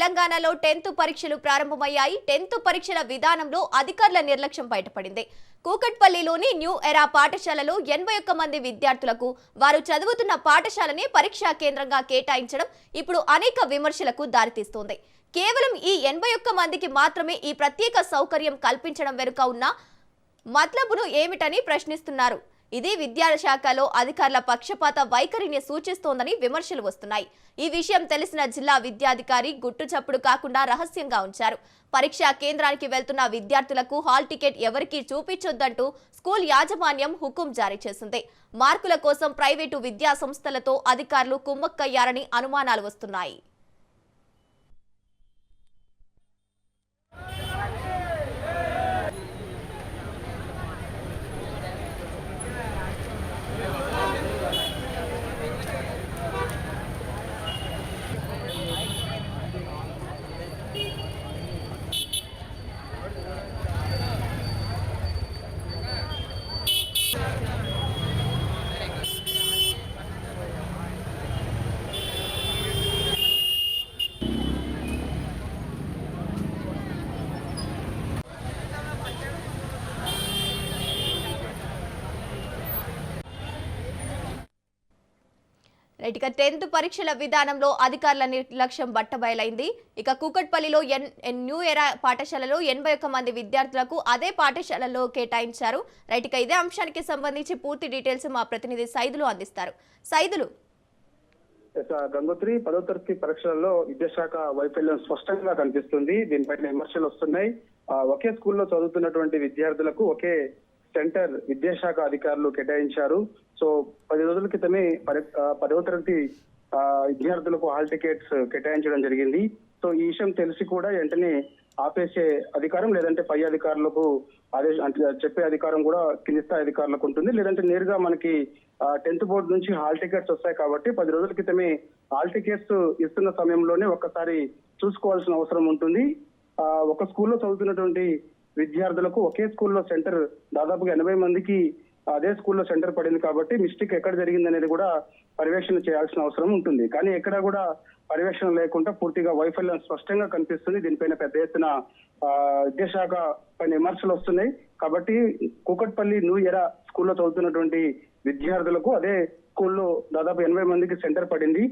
తెలంగాణలో 10th పరీక్షలు ప్రారంభమయ్యాయి. 10th పరీక్షల విధానంలో అధికారుల నిర్లక్ష్యం బయటపడింది. కూకట్పల్లిలోని న్యూ ఎరా పాఠశాలలో 81 మంది విద్యార్థులకు వారు చదువుతున్న పాఠశాలనే పరీక్షా కేంద్రంగా కేటాయించడం ఇప్పుడు అనేక విమర్శలకు దారితీస్తోంది. కేవలం ఈ 81 మందికి మాత్రమే ఈ ప్రత్యేక సౌకర్యం కల్పించడం వెనుక ఉన్న మతలబును ఏమిటని ప్రశ్నిస్తున్నారు. ఇది విద్యాశాఖలో అధికారుల పక్షపాత వైఖరిని సూచిస్తోందని విమర్శలు వస్తున్నాయి. ఈ విషయం తెలిసిన జిల్లా విద్యాధికారి గుట్టు చప్పుడు కాకుండా రహస్యంగా ఉంచారు. పరీక్షా కేంద్రానికి వెళ్తున్న విద్యార్థులకు హాల్ టికెట్ ఎవరికీ చూపించొద్దంటూ స్కూల్ యాజమాన్యం హుకుం జారీ చేసింది. మార్కుల కోసం ప్రైవేటు విద్యా సంస్థలతో అధికారులు కుమ్మక్కయ్యారని అనుమానాలు వస్తున్నాయి. ఇక 10th పరీక్షల విధానంలో అధికారుల నిర్లక్ష్యం బట్టబయలైంది. ఇక కూకట్పల్లిలో న్యూ ఎరా పాఠశాలలో 81 మంది విద్యార్థులకు అదే పాఠశాలలో కేటాయించారు. ఇక ఇదే అంశానికి సంబంధించి పూర్తి డీటెయిల్స్ మా ప్రతినిధి సైదులు అందిస్తారు. సైదులు గంగోత్రి 10వ తరగతి పరీక్షలలో విద్యాశాఖ వైఫల్యం స్పష్టంగా కనిపిస్తుంది. దీనిపైన విమర్శలు వస్తున్నాయి. ఒకే స్కూల్లో చదువుతున్నటువంటి విద్యార్థులకు ఒకే సెంటర్ విద్యాశాఖ అధికారులు కేటాయించారు. సో 10 రోజుల క్రితమే 10వ తరగతి విద్యార్థులకు హాల్ టికెట్స్ కేటాయించడం జరిగింది. సో ఈ విషయం తెలిసి కూడా వెంటనే ఆపేసే అధికారం లేదంటే పై అధికారులకు చెప్పే అధికారం కూడా కింది స్థాయి అధికారులకు ఉంటుంది. లేదంటే నేరుగా మనకి 10th బోర్డు నుంచి హాల్ టికెట్స్ వస్తాయి కాబట్టి 10 రోజుల క్రితమే హాల్ టికెట్స్ ఇస్తున్న సమయంలోనే ఒక్కసారి చూసుకోవాల్సిన అవసరం ఉంటుంది. ఒక స్కూల్లో చదువుతున్నటువంటి విద్యార్థులకు ఒకే స్కూల్లో సెంటర్ దాదాపుగా 80 మందికి అదే స్కూల్లో సెంటర్ పడింది కాబట్టి మిస్టేక్ ఎక్కడ జరిగింది అనేది కూడా పర్యవేక్షణ చేయాల్సిన అవసరం ఉంటుంది. కానీ ఎక్కడా కూడా పర్యవేక్షణ లేకుండా పూర్తిగా వైఫల్యం స్పష్టంగా కనిపిస్తుంది. దీనిపైన పెద్ద ఎత్తున విద్యాశాఖ పైన విమర్శలు వస్తున్నాయి. కాబట్టి కూకట్పల్లి న్యూ ఎరా స్కూల్లో చదువుతున్నటువంటి విద్యార్థులకు అదే స్కూల్లో దాదాపు 80 మందికి సెంటర్ పడింది.